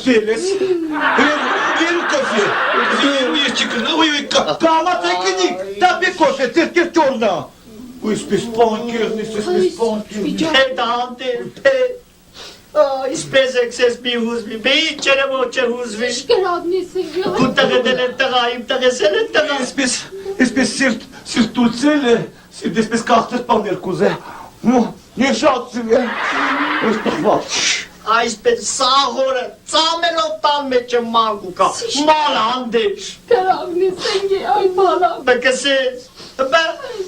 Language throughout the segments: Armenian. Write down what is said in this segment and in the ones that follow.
Селес. Веру кофе. Калаца книг. Да кофе, ты черна. Ой, спеспонкерный, спеспонкерный. Isպես եք մի հուզվի, բեի չերևոչ է հուզվի։ Շկրավնիս է գյա։ Կու տղեդել են տղա, իմ տղեսել են տղա։ Իսպես սիրտուցել է, իսպես կաղթեր պաներ կուզե։ Նեշացիվ է, ես տղված։ Այսպես սաղորը, ծամելով տան մեջ է մանգու կա, մալ հանդեշ։ Շկրավնիս է գյա, այ բալավ։ Բկսես,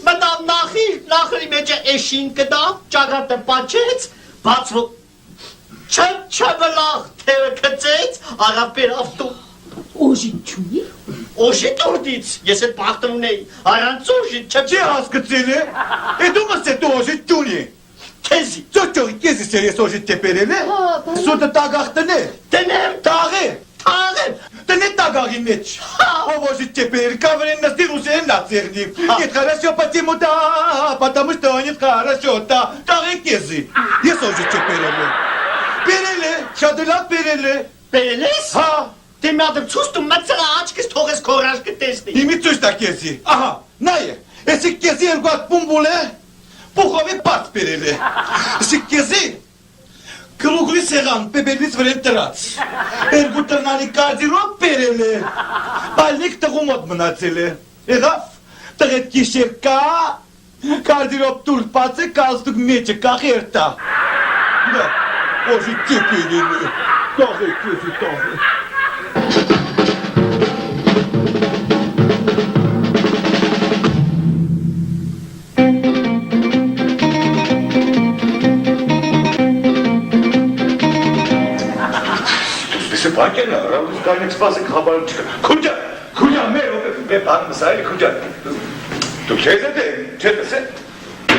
բդամ նախրի մեջ է էշին կդա, ճագատը պաչեց, բացվո Չավլախ թևը կծեց, աղապեր ավտու։ Օժիտ չունի։ Օժիտ որդից, ես էտ պաղտվում էի, առանց օժիտ Չի հասկցել է, դու մս է դու օժիտ չունի։ Քեզի։ Ծոճողի կեզի սեր ես օժիտ տեպերել է, սուտը տագախտն է, Տնեմ, թաղեմ, տնե տագաղի մեջ, ով օժիտ տեպերել, կավրեն նստի ռուսեն նացերնի, ետ խարաշո պատիմու դա, պատամու շտո անիտ խարաշո դա, տաղի կեզի, ես օժիտ տեպերել է, բերել է, շադելակ բերել է, Բերել ես։ հա, Դե մի ադմ ծուստում մծրա աչքս թողես քորաշ կտեսնի։ իմի ծույշ տա կեզի, ահա, նայ է, եսի կեզի երկուատ պումբուլ է, պուխովի պարտ բերել է, եսի կեզի, կլուգլի սեղան պեբերլից վրեն տրած, երկու տրնանի կարդիրոտ բերել է, բալնիկ տղու մոտ մնացել է, եղավ, տղետ կիշեր կա, կարդիրոտ տուր պաց է, կազդուկ մեջը կախեր տա, դա, օժի տեպերել է, տաղե կեզի տաղե, Բանկերն է, ռավուս կարնեք սպասեք խաբարում չկա, քուջա, մեր բանում սայելի քուջա, դու քեզ էդ է, չէ տեսե,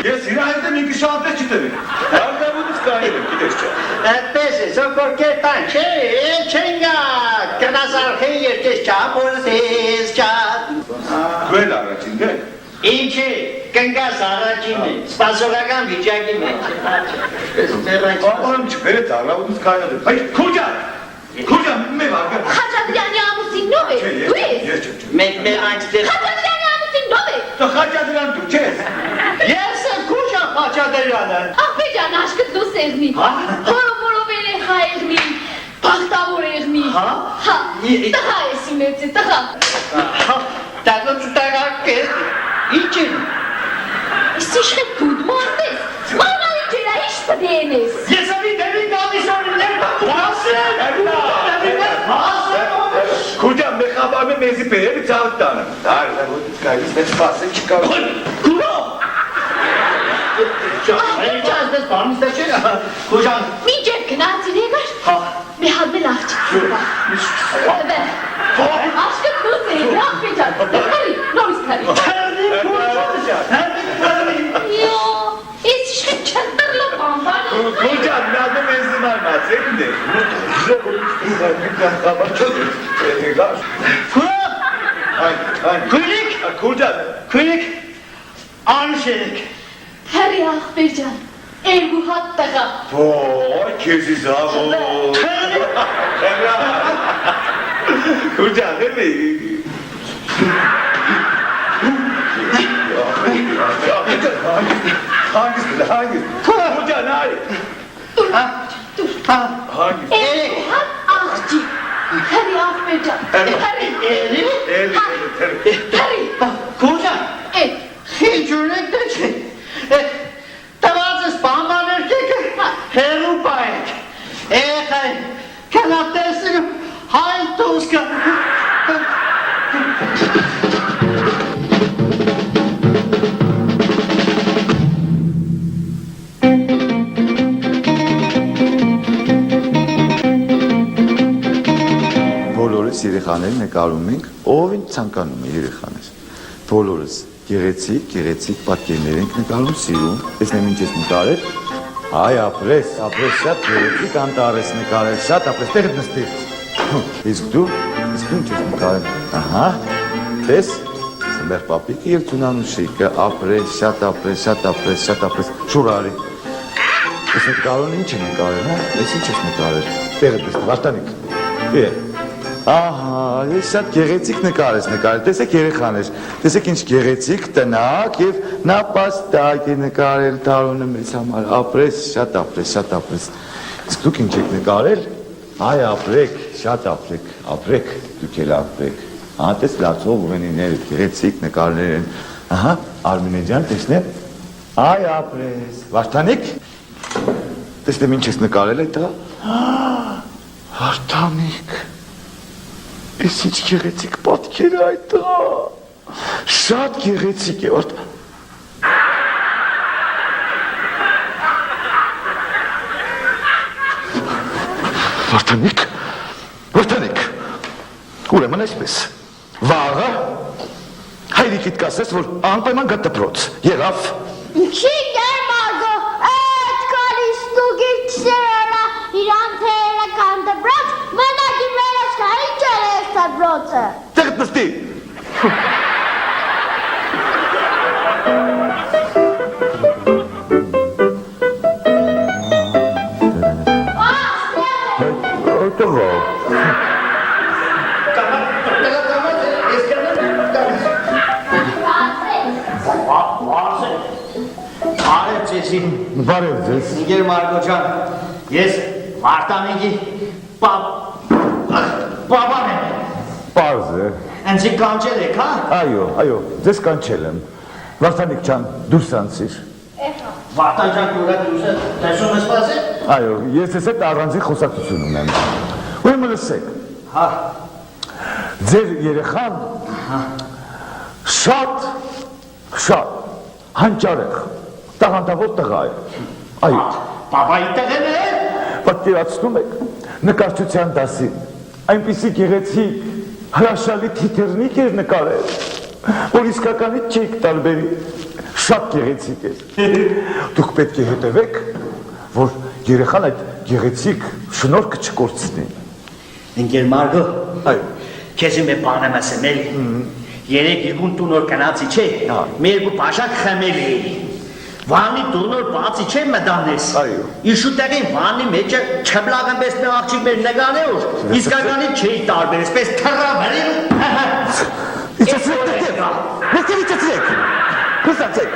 ես իրա հետ եմ ինքի շանտես չտևի, հարգավուտից կարել եմ, գիտես չէ։ Այդպես է, զոքոր կերտան, չէ, չենգա, կնասարխեն երկես չա, մորսես չա։ Դու էլ առաջին դե։ Ինչ է, կնգաս առաջին է, սպասողական վիճակի մեջ։ Աղորում չբերեց առավուտից կարել եմ, բայց քուջա, մեր վարգը։ Խաչատրյանի ամուսինով է, դու ես։ Մեր այնտեղ։ Խաչատրյանի ամուսինով է։ Դու Խաչատրյան դու չես։ Ես եմ քուջա Խաչատրյանը։ Ախպեջան աշկտ դու սեղնի, հորովորովել է խայեղնի, բաղտավոր եղնի։ Հա, տղա ես իմ էծի, տղա։ Տագոց տագակ կես, ինչ են։ Իս իշխետ դուդ մարտես, մանալի ջերա իշ պդեն ես։ Ես ավի դեպի կամիսորներ Քուջա, մեր խաբարում է մեզի բերելի ծաղտ տանը։ Դարդավոտից կայլիս մեծ պասեն չկա։ Կուրո։ Չաս դες բանիս դե չէ, քուջան։ Մինչև գնացին եկար, մի հատմել աղջիկ։ Աշկտ դու սեղնի, ախպեջան, քարի, նորից քարի։ Ես իշխետ չտրլը բանբանը։ Քուջա, միադը մեզի մարմաց էքն է։ Քույրիկ, անշեք։ Հերի ախպեջան, երկու հատ տղա։ Ոյ, քեզի զավոյ։ Քուջա, էլի։ Հանգիստ, քուջա, նայ։ Երկու հատ աղջիկ, հերի ախպեջան, հերի։ Հերի։ Քուջան, ինչ ունեք դե չէ։ Տվածս բանբաներ կեկը, հերու պայեք։ Էխայ, կնատեսնու, հայ տուսկը։ Բոլորս երեխաներ նկարում ենք, ովին ցանկանում է երեխաներ։ Բոլորս գեղեցիկ պատկերներ ենք նկարում, սիրում, տեսնեմ ինչ ես նկարել, այ ապրես, շատ գեղեցիկ անտարես նկարել, շատ ապրես, տեղդ նստիր։ Իսկ դու ինչ ես նկարել, ահա, տես, սմեր պապիկը և ծունանուշիկը, ապրես, շատ ապրես, շուր արի։ Ես նկարոն ինչ է նկարել, հա, ես ինչ ես նկարել, տեղդ նստիր, վաշտանիք։ Ահա, ես շատ գեղեցիկ նկար ես նկարել, տեսեք երեխաներ, տեսեք ինչ գեղեցիկ տնակ և նապաստակ է նկարել Թարոնը մեզ համար, ապրես, շատ ապրես, շատ ապրես, իսկ դուք ինչ եք նկարել, այ ապրեք, շատ ապրեք, դուք էլ ապրեք, ահա տես լացով ուղենիներ, գեղեցիկ նկարներ են, ահա, Արմինե ջան, տեսնեմ, այ ապրես, Վարդանիկ, տեսնեմ ինչ ես նկարել այդ, Վարդանիկ, Ես ինչ գեղեցիկ պատկեր է այդ, շատ գեղեցիկ է, Վարդանիկ, ուրեմն այսպես, վաղը, հայրիկիդ կասես, որ անպայման գա դպրոց, եղավ։ Ինչի գեր Մարգո, այդ կարիս տուգիր չսերելա, իրան թեելը կան դպրոց, մնակի վերած կա, ինչ էր ես դպրոցը։ Տեղդ նստի։ Բարև ձեզ։ Ինգեր Մարգո ջան, ես Վարդանիկի պապան եմ։ Պարզ է։ Ընձի կանչել եք, հա։ Այո, ձեզ կանչել եմ։ Վարդանիկ ջան, դուրս անցիր։ Վարդան ջան, դուր դուրս տեսում ես բացել։ Այո, ես ես այդ առանձին խոսակցություն ունեմ։ Ուրեմն լսեք։ Հա։ Ձեր երեխան շատ հանճարեղ, տաղանդավոր տղա է։ Այո։ Պապայի տղեն է։ Պատկերացնում եք, նկարչության դասին, այնպիսի գեղեցիկ, հրաշալի թիթեռնիկ էր նկարել, որ իսկականից չէիք տարբերի, շատ գեղեցիկ էր։ Դուք պետք է հետևեք, որ երեխան այդ գեղեցիկ շնորհքը չկորցնի։ Ինգեր Մարգո, Այո։ քեզ իմ բան եմ ասեմ էլի։ Երեք երկուն տունոր կնացի չէ, մեր երկու բաշակ խմել էի։ Վանի տունոր բացի չէ մտանես։ Այո։ Իշուտեղին վանի մեջը չբլագն պես մեր աղջիկ մեր նգանեոր, իսկականի չէի տարբեր, եսպես թռավրին ու Իջացրեք, կուսացեք։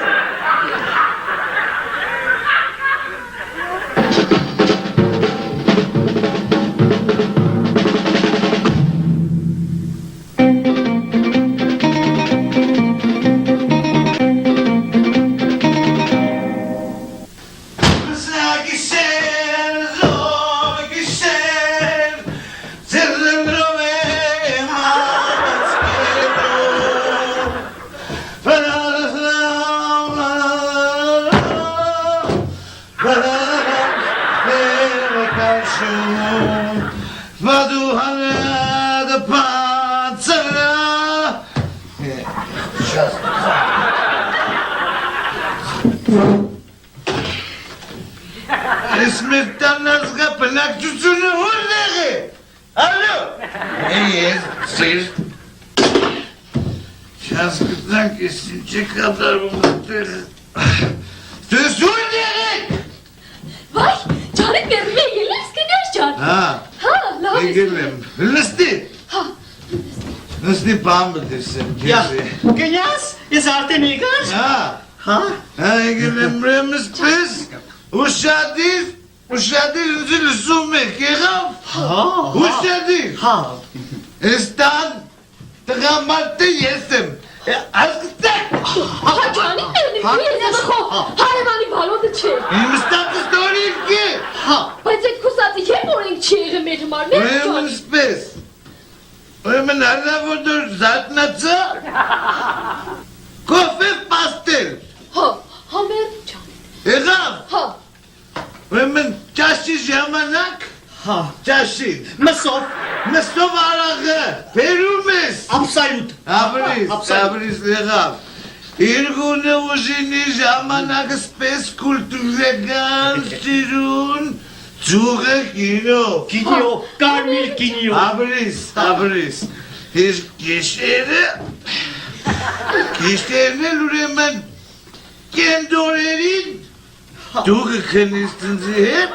Կնյաս, ես արդեն եկար։ Հա։ Այգել եմ ռեմս պես, ուշադիր ինձի լսում եք, եղավ։ Ուշադիր։ Ես տան տղամարդը ես եմ, ասկտեք։ Հա ջանի մերնի, ես հարևանի բալոտը չէ։ Իմ ստատս դորիկ է։ Բայց այդ կուսածի եմ որ ենք չի եղը մեր համար, մեր ջանի։ Ուրեմն սպես, ուրեմն հալավոր դոր զատնացա, կոֆե պաստել։ Հա մեր ջանի։ Եղավ։ Ուրեմն ճաշի ժամանակ, ճաշիտ։ Մսով արաղը, բերում ես։ Absolut։ Ապրիս եղավ։ Իրգունը ուժինի ժամանակը սպես կուլտուրական սիրուն, ծուղը կինո։ Կինիո, կարմիր կինիո։ Ապրիս, ես կիշտերն էլ ուրեմն կենդորերին, դուղը քնից տնձի հետ,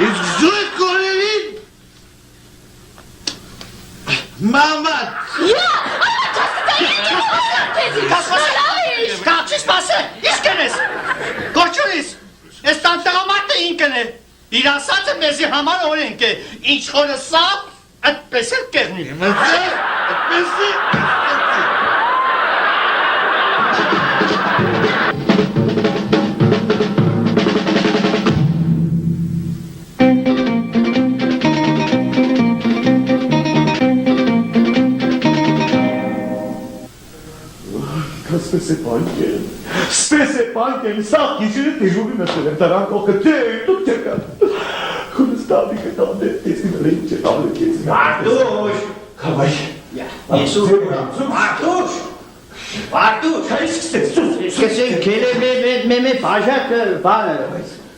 ես զույք կորերին, Մաման։ Կաչի սպասը, իսկ ենես, գոչուրիս, ես տանտաղամատը ինքն է, իր ասածը մեզի համար օրենք է, ինչ խորը սա, այդպես էլ կեղնի։ Այդպես է։ Spese panche, sa chi ci ti giuri na se da ranco che te tu cerca. Come stavi che tante testi da legge da le chiese. Bartuș! Cavai. Iisus! Bartuș! Bartuș! Că se me pașa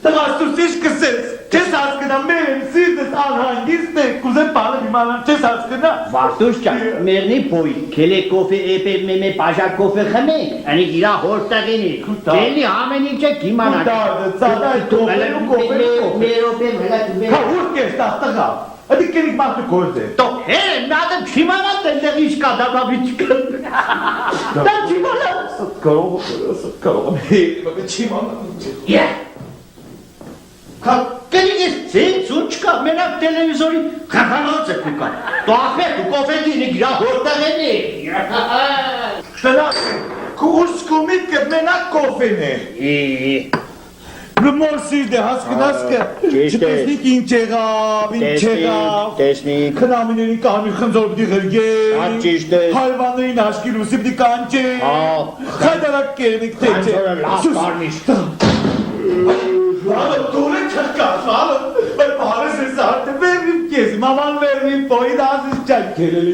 Da mas tu știi că se ce s-a scădat mele, sites anhangiste, cu se pală di mala, ce s-a scădat? Bartușca, merni poi, kele kofe epe me pașa kofe khame, ani gira hortagini. Keli ameni ce kimana. Da, tu Mero pe mela. Ca urche sta sta. Adică nici mai tu coze. To, he, n-adă kimana de rișca da la bicică. Da kimana. Să căro. Hei, mă ce mă. Yeah. Կերիգես, ծենց ուչկա, մենակ տելևիզորի կախանոց է կուկան, տո ախպեր, դու կովեդինի գրա հորդաղեն է։ Շնակ, կուրս կումիտ կը մենակ կովեն է։ Լմորսիր դե հասկնաս կը, չտեսնիք ինչ եղավ, քնամիներին կանիր խնձոր պտի ղրգեն, հայվաններին աշկի լուսի պտի կանչեն, խայդարակ կերնիք թե չէ։ Ալը, դուրը չկաս, ալը, մեր բարես ես արտը, վերնիմ կեզ, մաման վերնիմ պոյի դա ասիս չան կելելի,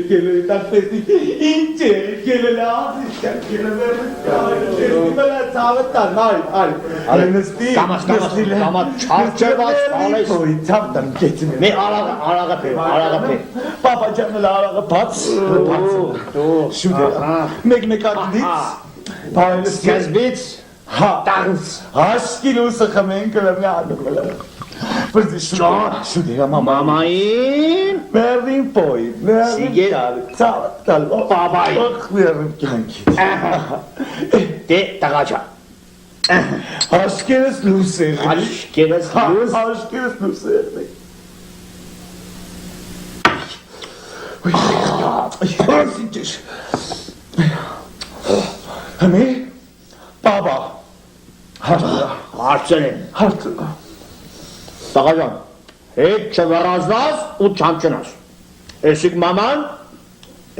տակտեսնի, ինչ է, կելելի ասիս չան կելը վերնիմ կայլի, մելա ծավը տան, այլ, նստի, Կամաց չարչերված պալես։ պոյի, ծավ տան կեցին Մե արաղը պե, պապա ճանել արաղը բաց, շուդերա, մեկ ատնից, պայլս Սկզբից, տաղնց, Aşk olsa kamen kalemle aldım böyle. Fırdı şuraya մամային, verdim poi, verdim Sige. tal. Babay. Bak verdim kanki. դե տղաչա, Aşk eres lucer. աշկերս լուս, Aşk eres lucer. Ay, sinir. Hani? Baba. հարցեր են, Hartı. տղաչան, հետ չվերազնաս ու չամչնաս, էսիկ մաման,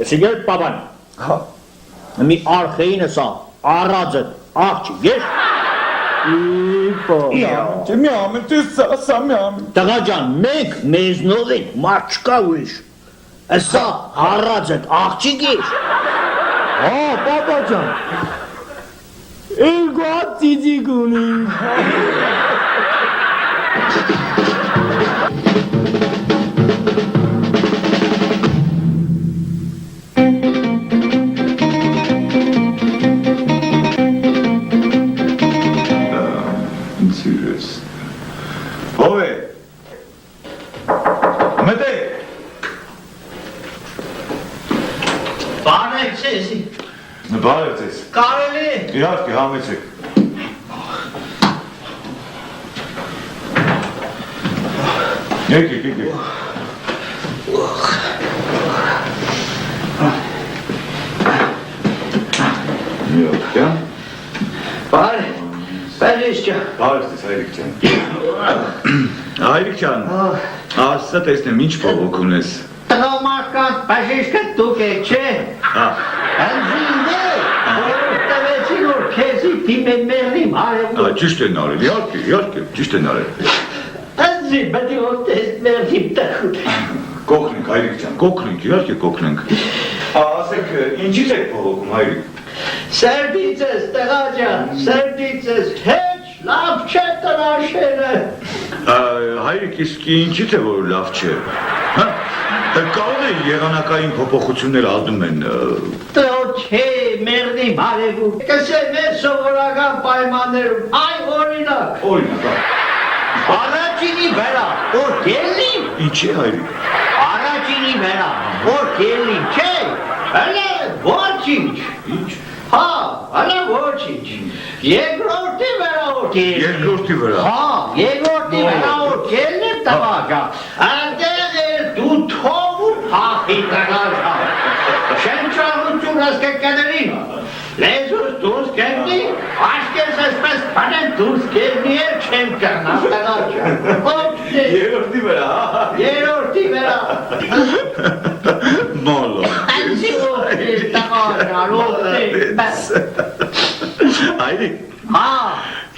էսիկ էլ պապան, Ha. մի արխեին է սա, առածը, աղջի, ես, Միամն, ты сам միամն. տղաչան, մենք մեզնով ենք, մարդ չկա ուրիշ, սա առածը, աղջիկ ես, Ha, babacan. Elgot cici kuni. Serious. Ove. Mete. բարեք չէ էսի, Բարև ձեզ։ կարելի է, Իհարկե, համեցեք։ Եկեք։ Իհարկե։ բարես չա, Բարև ձեզ, Հայրիկ ջան։ Հայրիկ ջան, ասա տեսնեմ ինչ փողոք ունես։ տղամարդկանց բաժիշկը դուք եք չէ, Անձին դե, որ տվեցին որ քեզի դիմեն մեղրիմ հարևում, Ճիշտ են արել, իհարկե, ճիշտ են արել։ Անձին բդի որ տես մեղրիմ տխուտ, Կոքնենք, Հայրիկ ջան, կոքնենք, իհարկե կոքնենք։ Ասեք, ինչից եք փողոքում, Հայրիկ։ սերդից ես տղաջան, սերդից ես, հեչ լավ չէ տնաշենը, Հայրիկ, իսկ ինչից է որ լավ չէ։ Հա։ Կարող է եղանակային փոփոխություններ ազդում են։ տո չէ մեղրիմ հարևում, կսե մեր սովորական պայմաններում, այ օրինակ, Օրինակ, առաջինի վրա, որ գելնի, ինչի Հայրիկ։ առաջինի Ալի վերա, որ կելի չէ, հələ ոչինչ, հա, հələ ոչինչ, երկրորդի վերա որ կելի, Երկրորդի վրա։ հա, երկրորդի վերա որ կելի տղաչա, այնտեղ էր դու թով ու փախի տղաչա, շենչարություն ասկեկederին, լեզուս դուրս կերնի, աշկես ասպես պանեն դուրս կերնի էր չեմ կրնա տղաչա, ոչնի, Երրորդի վրա, երորդի վերա, Մոլո։ Անցի ողջի տղաչա, ողջի, Այրիկ, հա,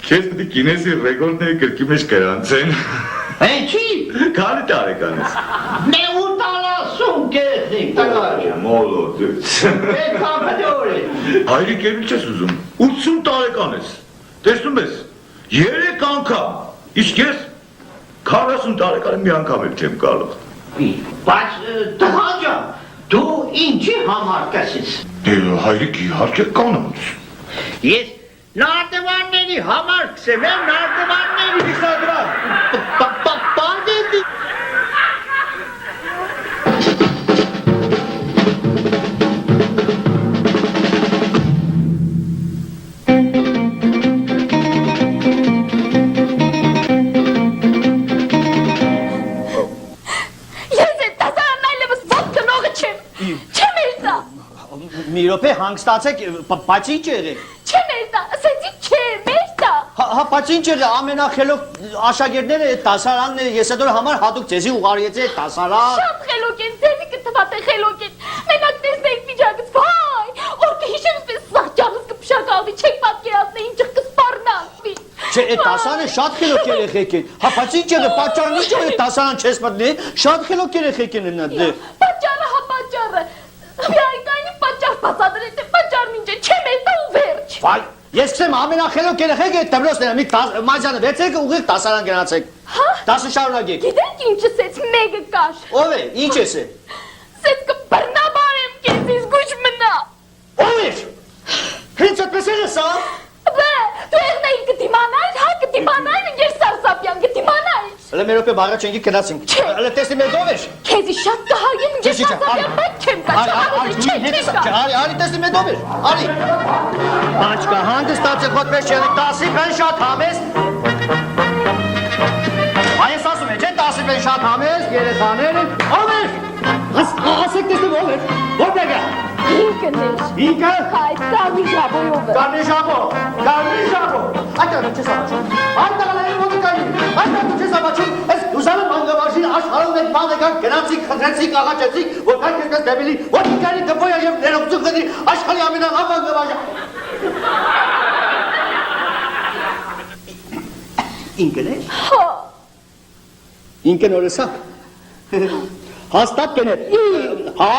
քեզ պետք է կինեսի ռեկորդների գրքի մեջ կրանցեն։ ինչի, Քանի տարեկան ես։ მე უტալասում կերնի տղաչա, Մոլո դու։ պետքա բդորի, Հայրիկ էլ ինչ ես ուզում։ 80 տարեկան ես։ Տեսնում ես, 3 անգամ։ Իսկ ես 40 տարեկան մի անգամ էլ չեմ կարող։ բայց տղաչա, դու ինչի համար կասես, Հայրիկ իհարկե կանոնց։ ես նարդվանների համար կսեմ եմ նարդվանների Իսադրա, պանդեդի Ես այդ տասարանն այլևս ոնց տնողը չեմ։ Չեմ երտա։ մի րոպե հանգստացեք, բայց ինչ եղեք, Չեմ երտա, ասեցի չեմ երտա։ հա բայց ինչ եղեք, ամենախելոք աշակերտները այդ տասարանները ես այդ համար հատուկ ձեզի ուղարկեցի այդ տասարան, Շատ խելոք են, ձեզի կթվատ է խելոք են։ Մենակ տեսնեիք միջակից, վայ, որ կհիշեմ պես սաղճաղս կպշակալվի, չեք պատկերացնե ինչ կսպառնանվի։ չէ, այդ տասարանը շատ խելոք երեխեք են, հա բայց ինչ եղեք, պատճառն ինչ եղեք տասարան չես մտնի, շատ խելոք երեխեք են դե։ Պատճառը, հա պատճառը։ Միայնքանի պատճառ բացադրել է, պատճառն ինչ է, չեմ երտա ու վերջ։ Վայ, ես կսեմ ամենախելոք երեխեք այդ դպրոցները, մի մազյանը վերցեք ուղիղ տասարան գնացեք, Հա, տասը շարունակեք, գիտեք ինչ ասեց մեկը կար։ ով է, ինչ ես է, Սեց կբռնաբարեմ քեզից գուչ մնա։ ով էր, հենց այդպես էր սա, Բե, դու եղնային կդիմանայր, հա կդիմանայր, ես Սարսափյան կդիմանայր։ հələ մեր րոպե բաղա չենքի գնացինք, Չէ։ հələ տեսնի մեր ով էր, Քեզի շատ կհայեմ, ես Չէ, Սարսափյան բայց չեմ կա, չեմ կա։ Արի տեսնի մեր ով էր, արի, բաչկա հանգստացեք ոտպես չեղեք, տասի պեն շատ համես, այս ասում է, չէ, տասի պեն շատ համես, երեխաները, ով էր, ասեք տեսնի ով էր, որտեղ է, Ինքն էր։ ինքը, Այդ կարմի ժաբոյով է։ Կարմիր ժաբո, այդտեղ չես ամաչում, այդտեղ ոտի կային, այդտեղ չես ամաչում, ես դուզանը մանգավարժին աշխարհում մեկ բան եկան, գնացիք, խնդրեցիք, աղաչեցիք, որ կան կերկես դեպելի, ոտի կային դպոյա և ներողություն խնդրի, աշխարհի ամենալավ մանգավարժը։ Ինքն է։ Հա, Ինքն օրեսա։ Հաստատ կներ։ Հա,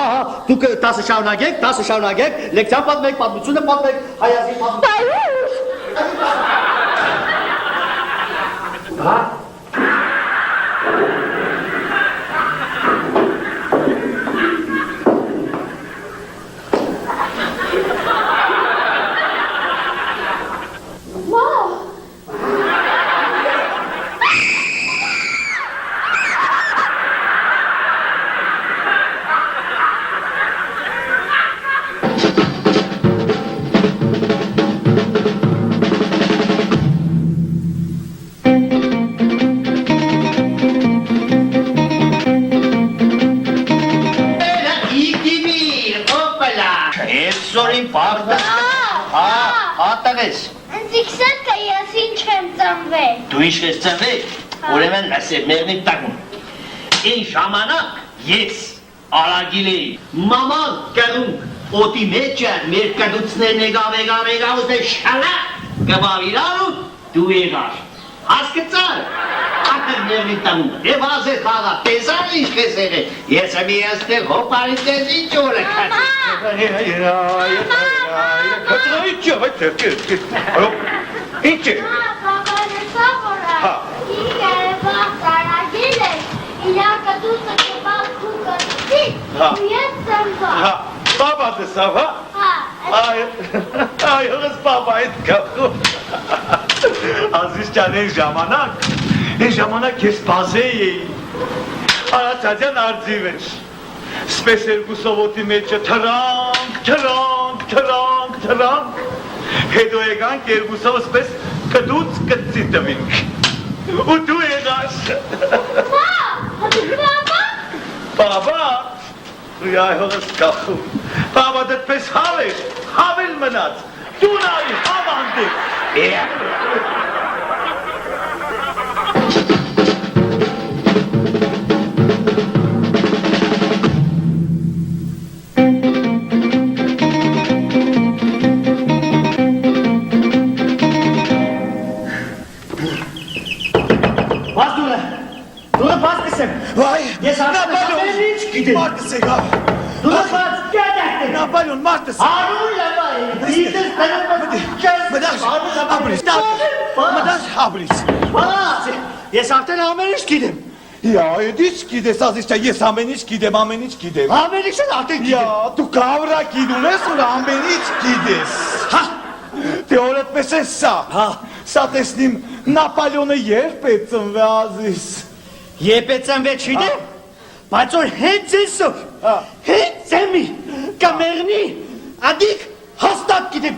դուք 10 շարունակեք, լեկցիան պատմեք, պատմությունը պատմեք, հայազի պատմությունը։ բայուր։ Սորին պարտը, հատանես, Ընձիքսատ կա ես ինչ եմ ծնվել։ դու ինչ ես ծնվել, ուրեմն ասև մեղնի տակում, այն ժամանակ ես արագիլ էի, մաման կեղում, օտի մեջ էր, մեր կդուցներ նեգավ ուզներ շալակ, կբավ իրարու, դու եղար, հասկծար, ատր մեղնի տակում, և ազե խաղա, տեսար ինչ կես եղե, ես եմ եստեղ հոպարի տես ինչ օրը Ինչ է։ Բաբանը սավորա, ինք երևաղ կարագիլ է, իրակը դուսը կբաղ կուկացի, ու ես ծնվա։ Բաբա դեսավ, հա։ Այո, ես բաբա այդ կախում։ Ազիզ ջան, այն ժամանակ ես բազեի էի, Արացադյան արձիվ էր, Սպես երկուսով ոտի մեջը թրանք, հետո եկանք երկուսով սպես կդուց կծի տվինք, ու դու եղաս։ Բաբա, այ հողս կախում, բաբա դտպես հավել մնաց, դու նարի հավանդիկ։ Ես Նապոլեոն ինչ գիտեմ։ Մարտս եկավ։ Դու դες կետակտի։ Նապոլեոն մարտս։ Արու լավա։ Դիզես Մտած հաբրից։ Ես արդեն ամեն ինչ գիտեմ։ Յա, ինչ գիտես, ասիստա, ես ամեն ինչ գիտեմ։ Ամեն ինչ արդեն Յա, գիտեմ։ դու կավրա գիտում ես ու ամեն ինչ գիտես։ Հա։ Դե օրդ է սա։ Հա։ Սա տեսնիմ Նապոլեոնը երբ է ծնվազիս։ Երբ է ծնվել չգիտեմ, բայց որ հենց այսօր, հենց եմի, կամերնի, ադիք հաստատ գիտեմ։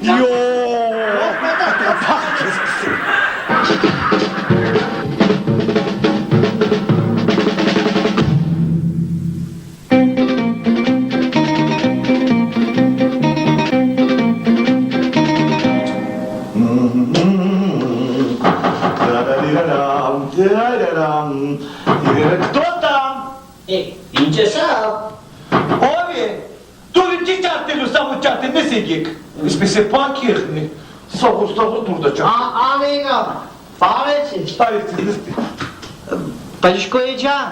Кто там? Ինչ է սա։ Ով է? Դու ինչ ճարտելու սավուճարտի մեզ եկեք։ Իսպես է պանքիղնի։ Սողուս տուրդա ճարտ։ Անեգա, բարեցի։ Բարեցի, նստի։ Բաշխոյ ջան,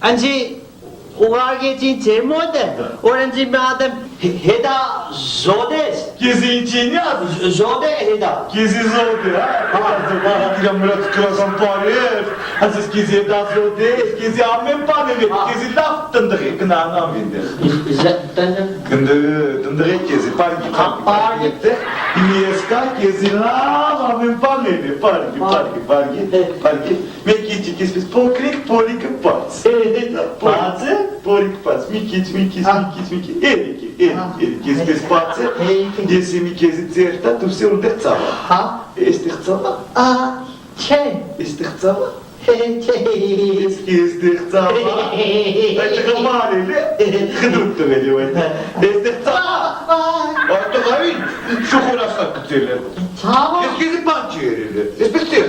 անձի ուղարկեցին ձեր մոտը, որ անձի մի ադեմ հետա զոդես։ Կեզի ինչինյազ։ Զոդե հետա։ Կեզի զոդե, իրամ մրած կրասան պարեր, ասես կեզի հետա զոդես, կեզի ամեն պաներ եք, կեզի լավ տնդղի, կնանամ ինդեղ։ Տնդղի կեզի, պարգի, պարգի, իմի եսկա կեզի լավ ամեն պաներ է, պարգի, մեկ իչի կեսպես պոքրիկ, պորիկը պաց, պաց է, պորիկ պաց, մի քիչ, երիքի, եսպես պաց է, ես իմի կեզի ձերտա, դուս է ուրդեղ ծավա, Հա, եստեղ ծավա, չէ, եստեղ ծավա, չէ, եստեղ ծավա, այդ խմարել է, խդուկ տվել է, եստեղ ծավա, այդ տղավին, շոխորասակ կծել է, Ցավա, ես կեզի բան չի երել է, եսպես տեղ,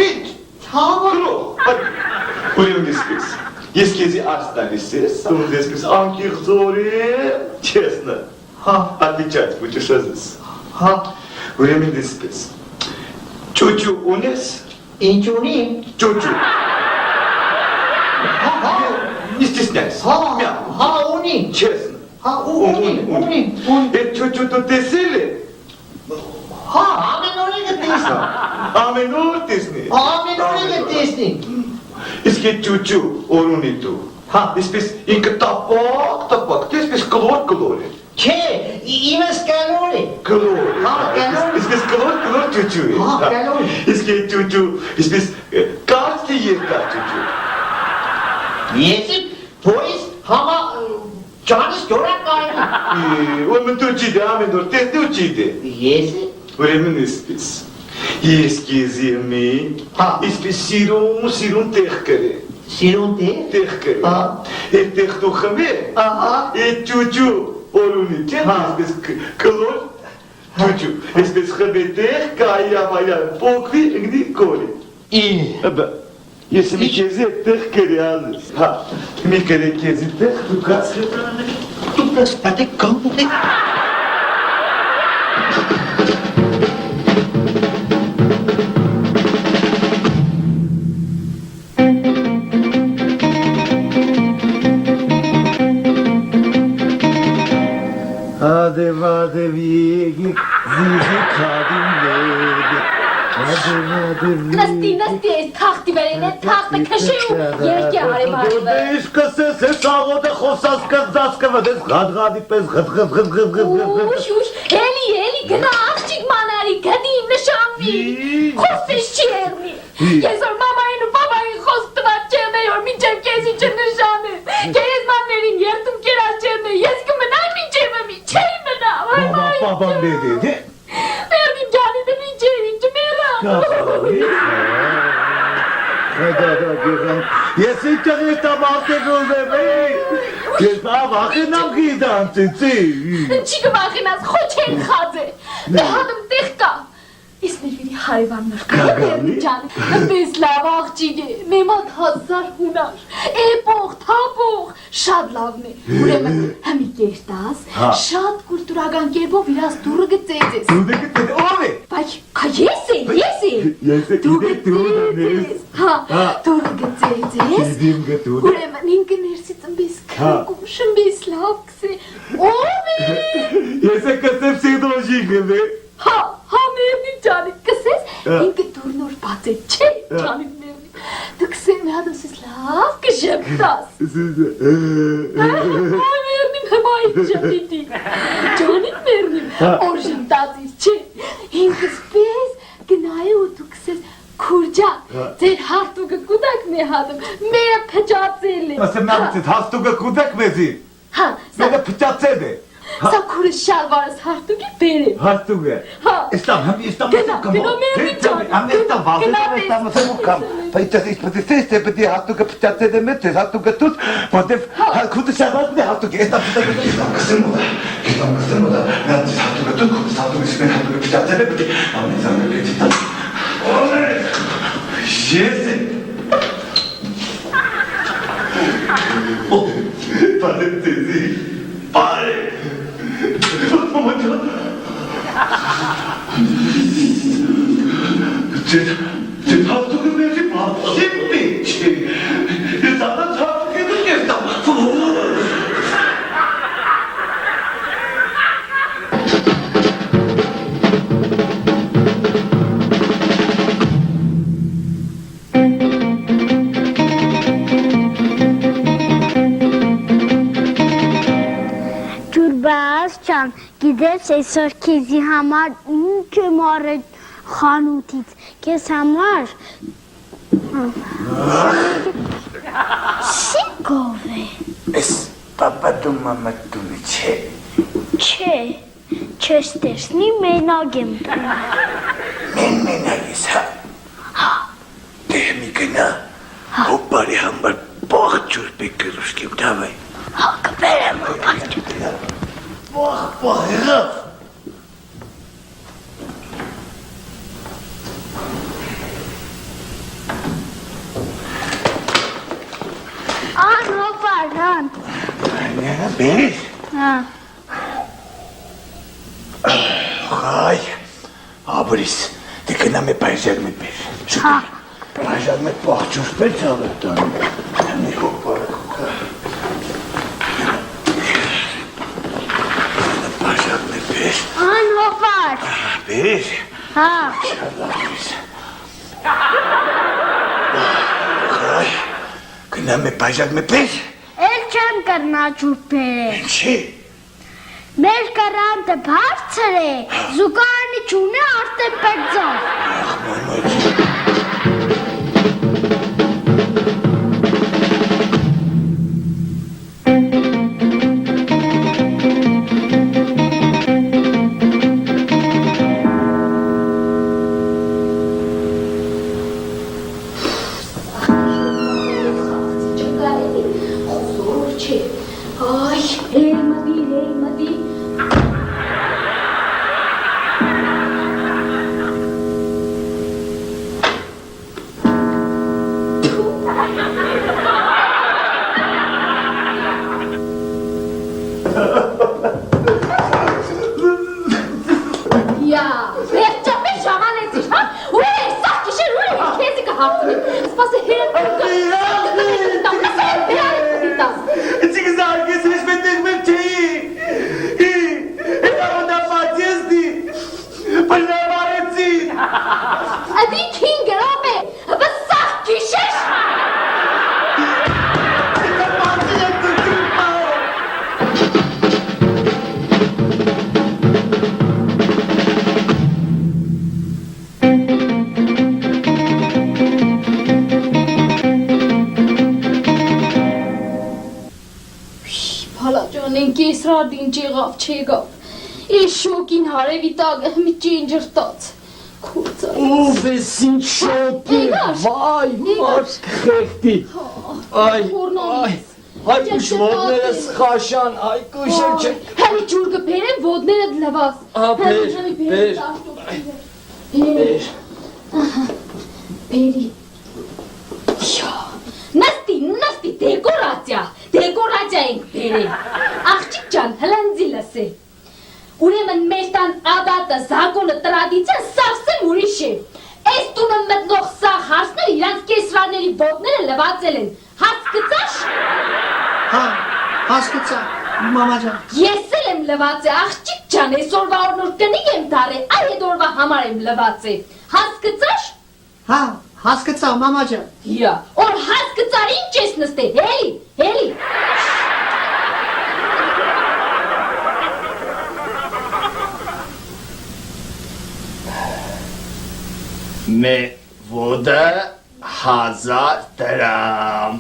ինչ, ցավա, ուրեմ եսպես, ես կեզի արս տալիս ես, ուրդ եսպես անկիղ զորի, չեսնը, отвечать будешь ազես, ուրեմին եսպես, ճուճու ունես, ինչ ունիմ, ճուճու, не стесняйся, հա, ունիմ, честно, ունիմ, Այդ ճուճու դու տեսել է, հա, ամեն օրը տեսնի, ամեն օր տեսնի, ամեն օրը տեսնի, իսկ այդ ճուճու օր ունի դու, եսպես ինքը տապակ, տեսպես կլոր է, չէ, իմս կանոր է, կլոր է, Հա, կլոր։ եսպես կլոր ճուճու է, Հա, կլոր։ իսկ այդ ճուճու, եսպես կարծ է երկար ճուճու, եսի փոյս համա ջանիս ջորակայ, ուրեմն դու ճիտ է, ամեն օր տեսնի ու ճիտ է, եսի, ուրեմն եսպես, ես կեզի մի, եսպես սիրուն տեղ կրե, սիրուն դե, տեղ կրե, այդ տեղ դու խմե, այդ ճուճու օր ունի, չէ, եսպես կլոր ճուճու, եսպես խմե տեղ, կայավայա, պոքվի, ընգնի կորի, Աբա, ես մի կեզի այդ տեղ կրե ազես, մի կրե կեզի տեղ, դու կաց դու պստատե կամուտ է, Ադև եկեք զիզի քադիններ Նստի, այս թախտի վերին է, թախտը քշի ու երկի արի մարդը։ Ինչ կսես ես աղոտ է խոսած կզած կվդես գադգադի պես Ուշ, էլի, գնա աղջիկ մանարի, գնի, նշանվի, խոսպես չի երնի։ Ես որ մամային ու պապային խոսք տված չեմ էի, որ մինչև կեզի չնշանը, կերեզմաններին երդում կեր Ես ինքն եմ արտերոզեմ, ես ավախենամ գիդան ծիծի։ Չի կմախենաս, խոչ են խաձե, դե հատում տեղ կա։ Ես ներվիրի հարևան նրկա, բերնի ճան, պես լավ աղջիկ է, մեմատ 1000 հունար, էպող, թապող, շատ լավն է, ուրեմն հմի կերտաս, շատ կուրտուրական կերպով իրաս դուրը գծեց ես։ Դուրը գծեց, ով է։ Բայց, ես է։ Ես է դուրը ես։ Հա, դուրը գծեց ես։ Իդիմ գտուրը։ Ուրեմն ինքը ներսից ըմբես կրկում, շմբես լավ կսե, ով է։ Ես է կսեմ սիդրոժիկ է։ Հա, մերնի ճանիք կսես, ինքը դուրնոր բաց է, չէ, ճանիք մերնի, դու կսեմ հադոսիս լավ կժպտաս։ Հա, մերնիմ հմայիք ժպիտի, ճանիք մերնիմ, որ ժպտածիս, չէ, ինքս պես գնայի ու դու կսես քուրջան, ձեր հարտուկը կուդակն է հատում, մերը պճացել է։ Ասեմ նամցեց, հաստուկը կուդակ մեզի, հա, մերը պճացել է։ Սա քուրս շալվարս հարտուկի բերեմ։ Հաստուկը։ Հա։ Estam Գնա, մերնի ճանիք, Պայտասից հաստուկը պճացել է մեծ, հաստուկը տուտ, որտև քուտը շաղացն է հաստուկը, էստամ Գիտես, այսօր քեզի համար ինչ եմ արել խանութից, քեզ համար սիկով է։ Ես պապադում մամատունի չէ։ Չէ, չես տեսնի մենակ եմ Մենակ ես, հա։ Դե մի գնա, հո բարի համար բաղ ջուրպի կրուշկիմ դավայ։ Հա, կբերեմ բաղ ջուրպի։ Բաղ եղավ։ Հոպարան։ Բերես։ Հա։ Հայ, աբրիս, դե գնամ է պայժակ մետ բեր։ Հա։ Պայժակ մետ բաղ ջուրպի ծավետ տանում։ Հմի հոպարը կուկա։ Անհոպար։ Բերես։ Հա։ Շալավիս։ Հայ, գնամ է պայժակ մետ բեր։ Էլ չեմ կրնա ջուրպեր։ Չի։ Մեր կրանտը բարձր է, զուգարանի չունի արտեն պերձով։ Կեսրադին ճեղավ չեղավ, ես շոկին հարևի տագը մի ճինջրտաց, Ով ես ինչ շոպի, վայ, մարդ խեղտի, այ, այ կուշվոդներս խաշան, այ կուշել չէ։ Հելի ջուր կբերեմ, ոտներդ լվաս։ Բեր, Բերի։ Նստի, դեկորացիա ենք բերել։ Աղջիկ ջան, հլանձի լսե։ Ուրեմն մեր տան ադատը, զագոնը, տրադիցիան սավսեմ ուրիշ է։ Այս տունը մտնող սաղ հարսները իրանց կեսրաների ոտները լվացել են։ Հասկացա՞ш։ Հա, հասկացա, մամա ջան։ Ես էլ եմ լվացել, աղջիկ ջան, այսօրվա օրնոր կնիկ եմ դարել, այ հետ օրվա համար եմ լվացել։ Հասկացա՞ш։ Հա, հասկացա, մամա ջան։ Հիա, օր հասկացար ինչ ես նստել, հելի։ Մե ոդը 1000 դրամ։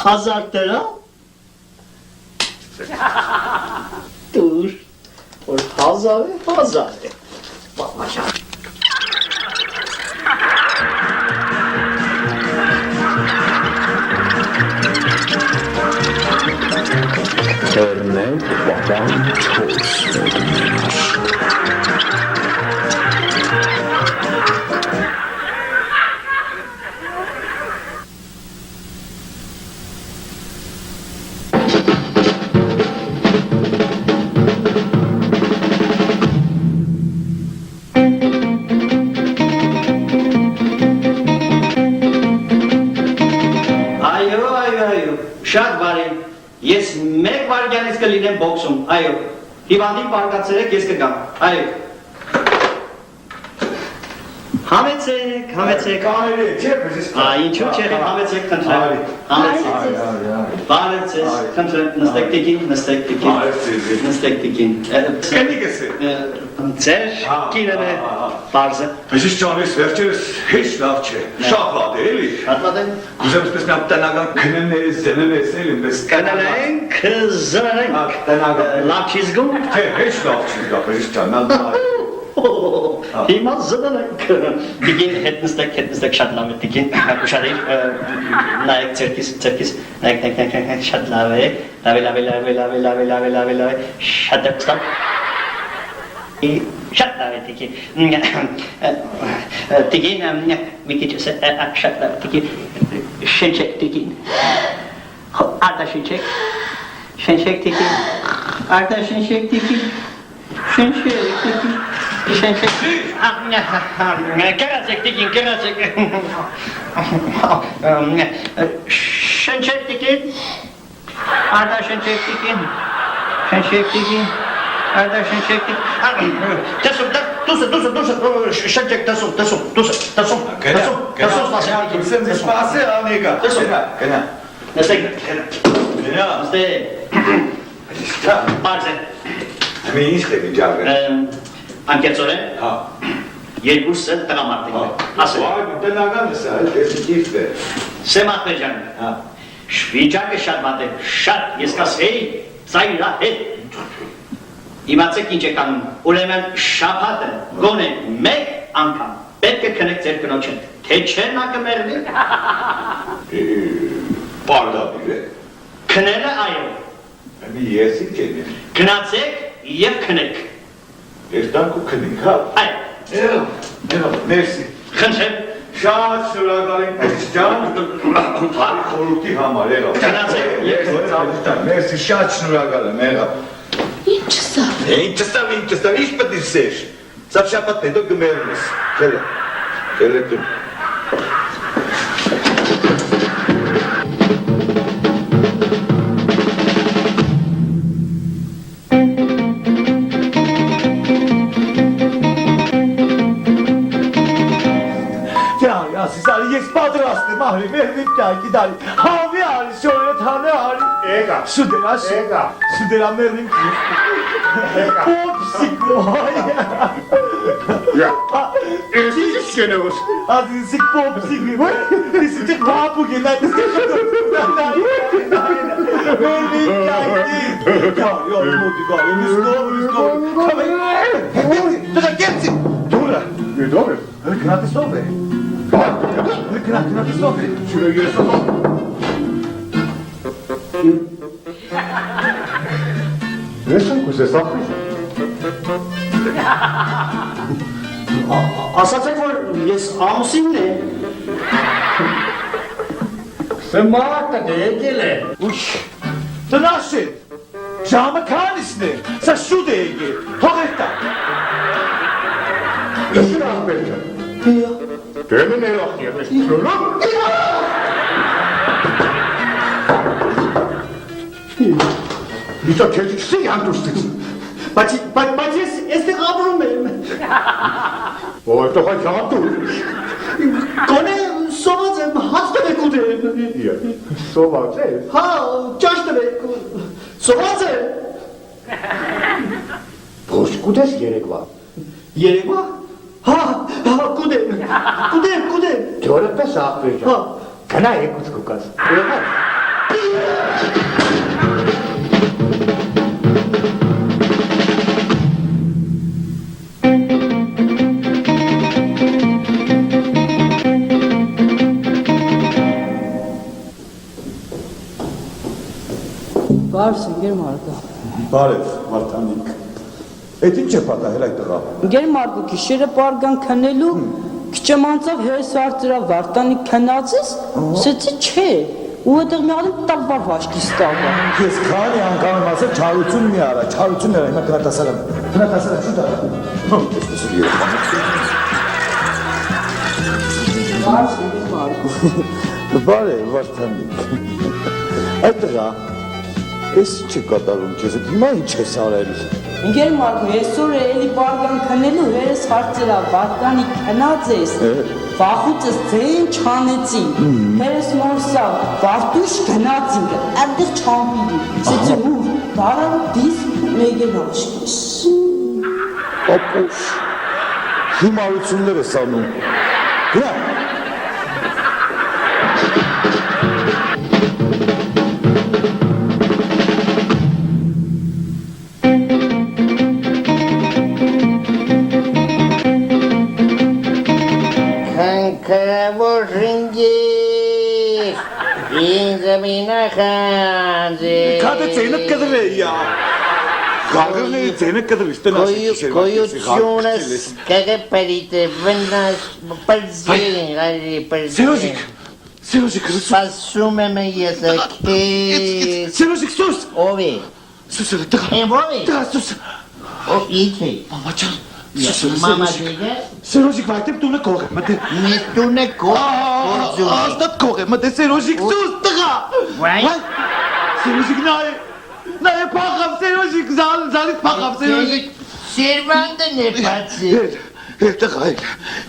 1000 դրամ։ Դուր, որ 1000 է։ Մամա ջան։ Դեռնենք պատան 4 Շատ բարի, ես մեկ վարգյանից կլինեմ բոքսում, այո, հիվանդին պարկացրեք, ես կգամ, այո։ Համեցեք, Կարելի է, չէ՞, բժիշկ։ ինչու չէ, համեցեք, խնդրեմ, բարեցես, խնդրեմ, նստեք տիկին, Կնիկս է։ ձեր կինն է, պարզը։ Բժիշկ ջանես վերջերս հեչ լավ չէ, շատ վատ է, էլի։ Շատ վատ եմ։ Կուզեմ սպես նա տնական քննես, զննես, էլի, մեզ Կնենք, զնենք, տնական։ լավ չի զգում։ Չէ, հեչ լավ չի զգա, բժիշկ ջան, նա Հիմա զնենք, տիկին հետ նստեք շատ լավ է տիկին, ուշադիր, նայեք ծերքիս, նայեք, շատ լավ է, լավ է, շատ է, ստապ, շատ լավ է տիկին, մի քիչ շատ լավ տիկին, շնչեք տիկին, արտա շնչեք տիկին, արտա շնչեք տիկին, Կերացեք տիկին, շնչեք տիկին, արտա շնչեք տիկին, արտա շնչեք տիկին, տեսում, շնչեք տեսում, Սենց սպասի անեգա։ Գնա։ նստեք, պարզ է, Մի ինչ է վիճակը։ Անկեցորեն, երկուսը տղամարդիկ է, ասել։ Վայ, տնական է սա, ես կիֆտ է։ Սեմ ախպեջան, վիճակը շատ մատ է, շատ, ես կասեի, ծայրա հետ։ Իմացեք ինչ է կանում, ուրեմն շաբաթը գոնե մեկ անգամ պետք է քնեք ձեր կնոջը, թե չէ նա կմեռնի։ Պարդապիր է։ Քնելը այո։ Մի եսիկ չեն է։ Գնացեք և քնեք։ Երտանք ու քնինք, հա։ Այո։ Մերսի։ Խնդրեմ։ Շատ շնորհակալ եմ բժիշկ ջան, խորհրդի համար եղավ։ Գնացեք և Մերսի, շատ շնորհակալ եմ եղավ։ Ինչ սա։ Ինչ ստավ, ինչ պետք է սեր։ Սա շաբաթ հետո կմեռնես։ Քելը դու։ Ես պատրաստ եմ, ահրի, մերվիմ կյայքի դարի, հավի արի, շորետ հանե արի, էգա, շուդերա, շուդերա մերվիմ կյայք, պոպսիկ ոյ, իսկ կենոս, ազիսիկ պոպսիկ ոյ, իսիք բապուկ են, մերվիմ կյայքի, կյայ, մոտի գարի, միսկով, Ստոպ։ Ես եմ կուզես ախր։ Ասացեք, որ ես ամուսինն եմ։ Սմարտը դեկել է։ Ուշ, տնաշեն, ժամը քանիսն է, սա շուտ է եկել, հողետա։ Եսին աղբերջը։ Դեմը ներախ ես չորում։ Իսա քեզ չսի հանդուստից։ Բայց ես այստեղ ապրում եմ։ Որտեղ է հատու։ Գոնե սոված եմ, հաց տվեք ուտեմ։ Սոված ես։ Հա, ճաշ տվեք։ Սոված եմ։ Ոչ կուտես երեկվա։ Երեկվա։ Հա, կուտեմ։ Ջորը պես աղբերջը։ Հա։ Գնա եկուց կուկաս։ Բարս ընկեր Մարգո։ Բարև, Վարդանիկ։ Էդ ինչ է պատահել այդ տղա։ Ընկեր Մարգո, գիշերը պարգան քնելու, քիչեմ անցավ հերս արտրա Վարդանիկ քնածես, սեցի չէ։ Ու այդեղ մի ալին տավար վաշկի ստավա։ Ես քանի անգամ եմ ասել չարություն մի արա, չարություն արա, հիմա գնահատասարան շուտ արա։ Այսպես է երեխան։ Բարս ընկեր Մարգո։ Բարև, Վարդանիկ։ Այդ տղա, ես ինչ է կատարում քեզ, հիմա ինչ ես արել։ Ընկեր Մարգո, այսօր էլի պարգան քնելու հերս արտրա Վարդանիկ քնածես։ Վախուցս ձեն չանեցին, հերս մորսա, վարտուշ գնացին, արդեղ չամպիրի, սեցի հուր, բարավ դիս մեգեն աշկես։ Ապուշ, հիմարություններ ես անում։ Գնա։ Քանքավոր շնգիր, ինձ մինախանձի։ Քադը ծենը կդր է, յա։ Գագրների ծենը կդր, տնաշեն։ Գոյությունս կգպերիտ է, վնաս պրձին, գարի պրձին։ Սերոժիկ, Սպասում եմ ես քեզ։ Սերոժիկ, սուս։ Ով է։ Սուս է, տղա։ Եմ ով է։ Տղա, սուս։ Ով ինչ է։ Մամա ջան, Մամա դիգե։ Սերոժիկ, վայտեմ տունը կող է, մտե։ Մեզ տունը գործում է։ Աստատ կող է, մտե, Սերոժիկ, սուս, տղա։ Վայ։ Սերոժիկ, նայ է պախավ, Սերոժիկ, զալից պախավ, Սերոժիկ։ Սերվանդն է բացի։ Տղա,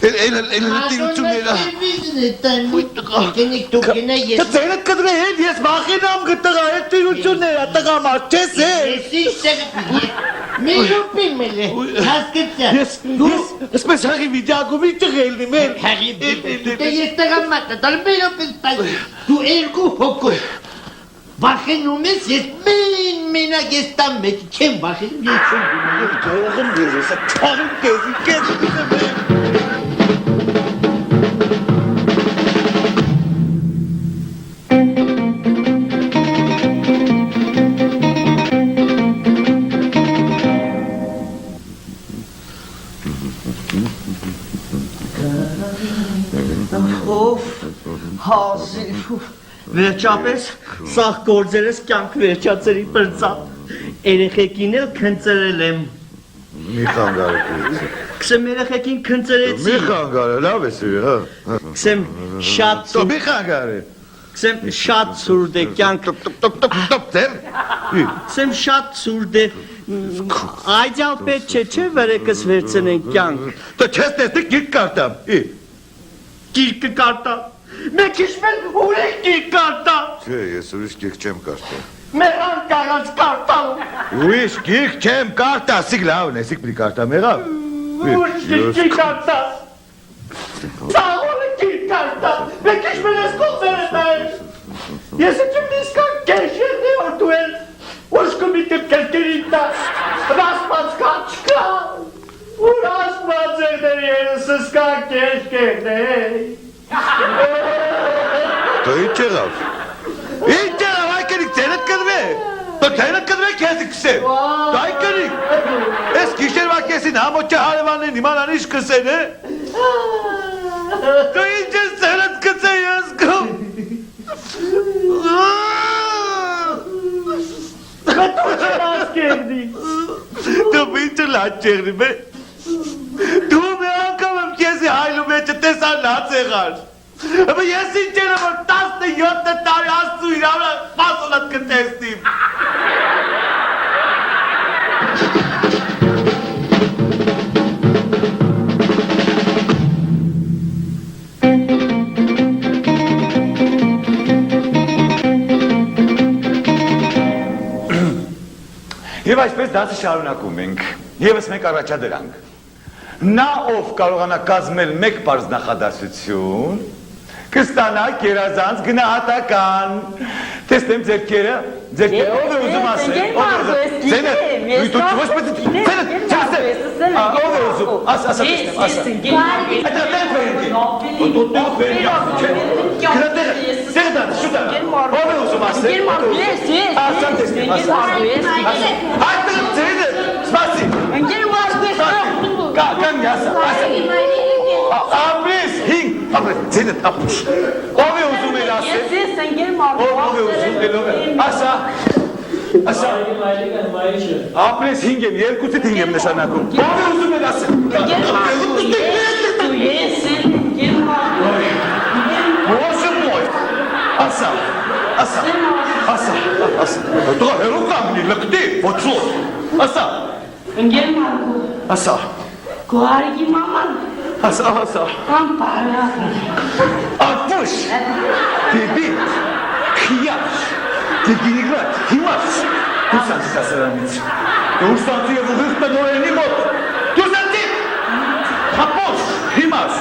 էլ նտիրությունները։ Սերվիզն է տան։ Կենիկ դու կենա ես։ Ծենը կդրե հետ, ես վախենամ գտղա, էլ տիրությունները, տղա մարդ, չես է։ Ես ինչ սեղպի։ Մի լուպին մել է, հասկեցա։ Ես պես հաղի վիդյագում ինչ ղելնի մեր։ Հաղի դե ես տղամատը, դալ մի լուպին սպասի։ Դու երկու հոգու։ Վախենում ես, ես մենակ ես տան մեջ չեմ վախենում, ես չեմ գունում։ Գաղն ես, ես չաղն կեզի, կեզի բիզը մեր։ Հասիվ, վերջապես սաղ գործերս կյանք վերջացրի պրծա, երեխեկին էլ քնծրել եմ, Մի խանգարեք։ կսեմ երեխեկին քնծրեցի, Մի խանգարը, լավ է սիրի, հա։ կսեմ Մի խանգարը։ շատ սուրդ է կյանք, Տոպ դեր։ կսեմ շատ սուրդ է, այդյալ պետ չէ վրեկս վերցնեն կյանք, Դու չես տեսնի գիրք կարտամ։ կիրկը կարտա, մեկ իշմել ուրեք կիրկ կարտա, Չէ, ես ուրիշ գիրք չեմ կարտամ։ մեղան կարած կարտալ, Ուրիշ գիրք չեմ կարտա, սիկ լավն է, սիկ պրի կարտամ եղավ։ Ուրիշ կիրկ կարտա, ծաղորը կիրկ կարտա, մեկ իշմել ես կողվեր է նայր, ես եմ իսկան կեշերն է որ դու էլ, ուշկումի տպկերկերին տա, ռասպած կաչկա, Ur asmazdır yersiz kalk keşke. Դու ինչ եղավ։ Ինչ եղավ, այ կնիկ ձենդ կդվե։ Դու ձենդ կդվե քեզ կսեմ։ Դու այ կնիկ։ Ես գիշերվա կեսին համոճը հարևանին իմանան ինչ կսեն, է։ Դու ինչ ես ձենդ կծե ես գում։ Դու ինչ լաց եղնի բե։ Դու մի անգամ եմ քեզի հայլու մեջը տեսան լաց եղար։ But yes, in general, that's the yacht that I asked to you. I'm a fascinated contestant. Եվ այսպես դասը շարունակում ենք, եվս մեկ առաջադրանք։ Նա ով կարողանա կազմել մեկ պարզ նախադասություն, կստանա գերազանց գնահատական։ Տեսնեմ ձերքերը, ով է ուզում ասել, ով է ուզում, ձենը, դու ոչ պետք է, ձենը, ով է ուզում, ասա տեսնեմ, ասա։ Այդ դեպք վերնքի, դու Սերդան, շուտա, ով է ուզում ասել, ասա տեսնեմ, ասա։ Այդ ձենը, սպասի, կան ասա, ասա։ Ապրես, հինգ, ապրես, ձենը տապուշ, ով է ուզում էր ասել, ով է ուզում ելով է, ասա, ասա, ապրես հինգ եմ, երկուցիտ հինգ եմ նշանակում, ով է ուզում էր ասել, ոսը մոյ, ասա, ասա, ասա, ասա, դուղա հերու կանգնի, լկտի, ոչոտ, ասա, ասա, Գոհարիքի մաման ասա, ասա, ապուշ, դեբիտ, քիյաշ, դեգինիգրատ, հիմաս, դու սանցի ասարանից, դու սանցի և ուղիղտ նորենի մոտ, դու սանցի, ապուշ, հիմաս,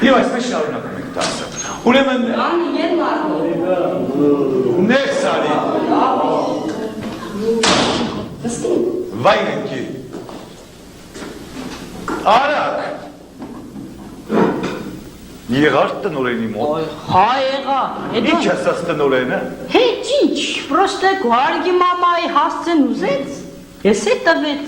և այսպես շարունակում ենք դասը, ուրեմն Next Sally. Վայնենքի Արակ Եղար տնորենի մոտ Հա եղա Ինչ ասաց տնորենը Հետ ինչ Պրոստը գոհարիքի մամայի հասցեն ուզեց Ես է տվեց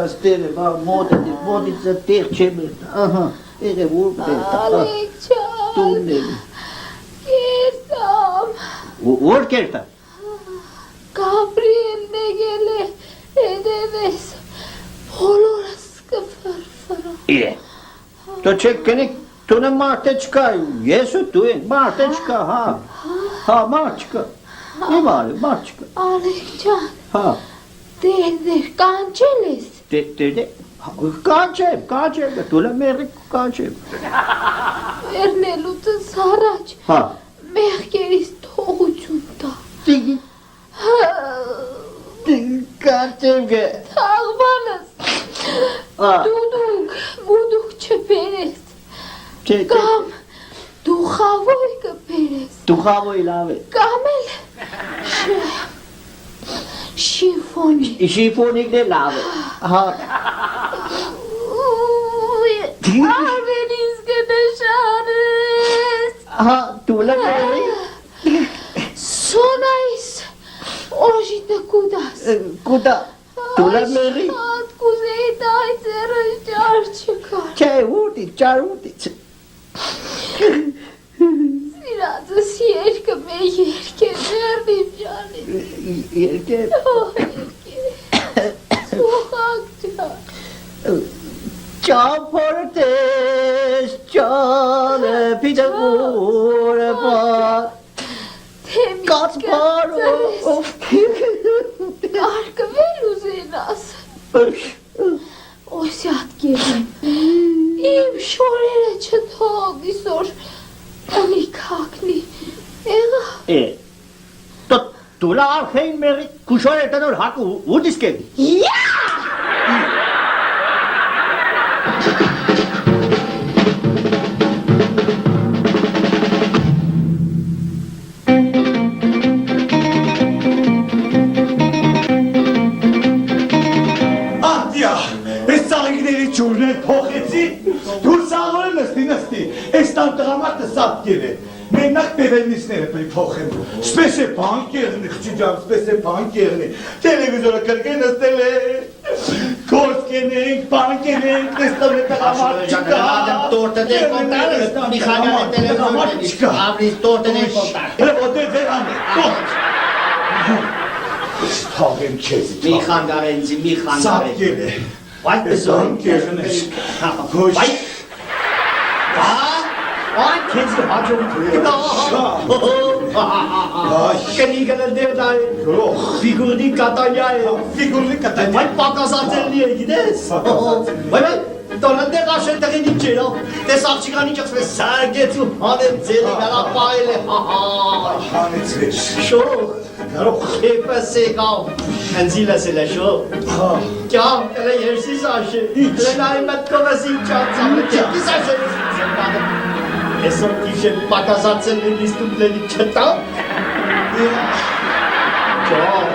Stele va modiță tercemel. Aha, ere vorba de. Ալեքչան, Tunel. կերտամ, Or kerta. Գաբրիելն եկել է, հետևես, բոլորս կֆրֆրա։ To ce kenik tu ne martečka. Jesu tu je martečka, ha. Ha, martečka. Ne var, martečka. Ալեքչան, Ha. դեր կանչել ես։ De. Kaçem. Tu le merik kaçem. Վերնելուտս առաջ, Ha. մեղքերիս թողություն տա։ Digi. Kaçem ge. Թաղվանս, Ha. մուդուկ չբերես, կամ դու խավոյ կբերես, Tu havo ilave. կամ էլ շիֆոնի։ Şifonik de lave. Ha. Արվենիս կնշանես, Ha, tu le merik. սոնայիս օժիտը կուդաս։ Kuda. Tu le merik. Շատ կուզեի դայ ձեռը ճար չկար։ Çaruti. Սիրածս երկը մեր երկե ձեռնիմ ճանի։ Yerke. Սոխակ ճար։ Ճամփորդես ճանը փիջակուրը բա Կացպարով Արկվել ուզենաս Օսյատ գերին Իմ շորերը չթող իսոր Անի կակնի Էղա Դու լավ խեին մերի կուշոր է տնոր հակու ու դիսկերի Ջուրներ փոխեցի, դու սաղորը նստի, այս տան տղամարդը սատկեր է, մենակ բևելնիսները պրի փոխեմ, սպես է բանկերնի, խչի ջան, սպես է բանկերնի, տելևիզորը կրկե նստել է, կորս կենենք, բանկենենք, նստով է տղամարդ չկա, Տորտը դեր կոնտարը, Միխանյանը տելևիզորը չկա, ապրիս տորտը դեր կոնտար, ոտե վերան է, տորտ, թաղեմ քեզի, Միխան Գարենցի, What is on Kirchner's? Why? What kids the hot Can you get a deal? Figurni Catania, what Pacas are telling you this? Well, don't let the Russian take in jail. The Sarchigani just was sad get to on it till a pile. Sure. Kepa Segal and Zila Selasho. John, and I hear Sisashe. Then I met Comasi Chats on the Kisashe. It's some kitchen Pacasats and this to play the Chata. John.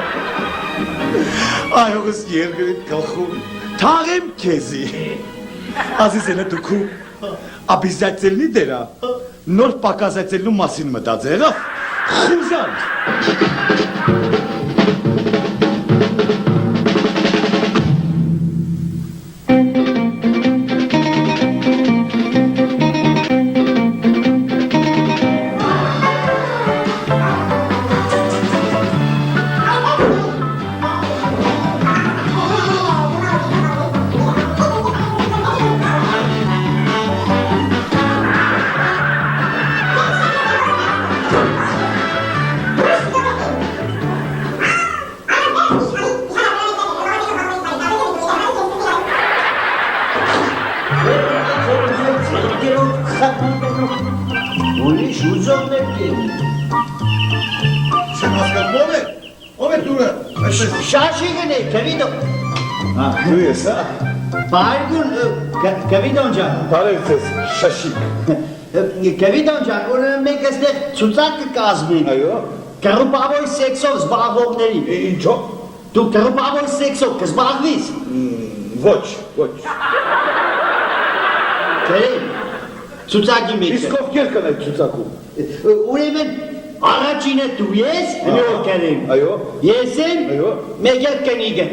I was here with Kahun. Tarem Kezi. As is in a tuku. Abizatel Lidera. Not Pacasatel Masin Matazera. Khuzan. Shashigane, Kavido. Who is that? Bargun, Kavidonja. Pareces, Shashik. Kavidonja, or make us that Suzaka Kazmi. Karupavo is sexos, Bavoneri. In job? To Karupavo is sexo, Kasbagvis. Watch. Karim, Suzaki makes it. Iskov Kirkana, Suzaku. Uremen. Aracine tu yes, no Karim. Yes, make it can you get?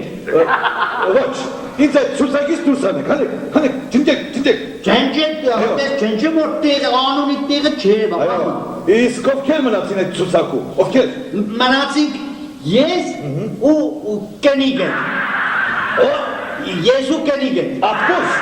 Watch. It's a Suzakis to Sana. Honey, Tintek. Change more take on it, take a chair. Iskov Kermanats in a Suzaku. Okay. Manatsik, yes, who can you get? Oh, yes, who can you get? Of course.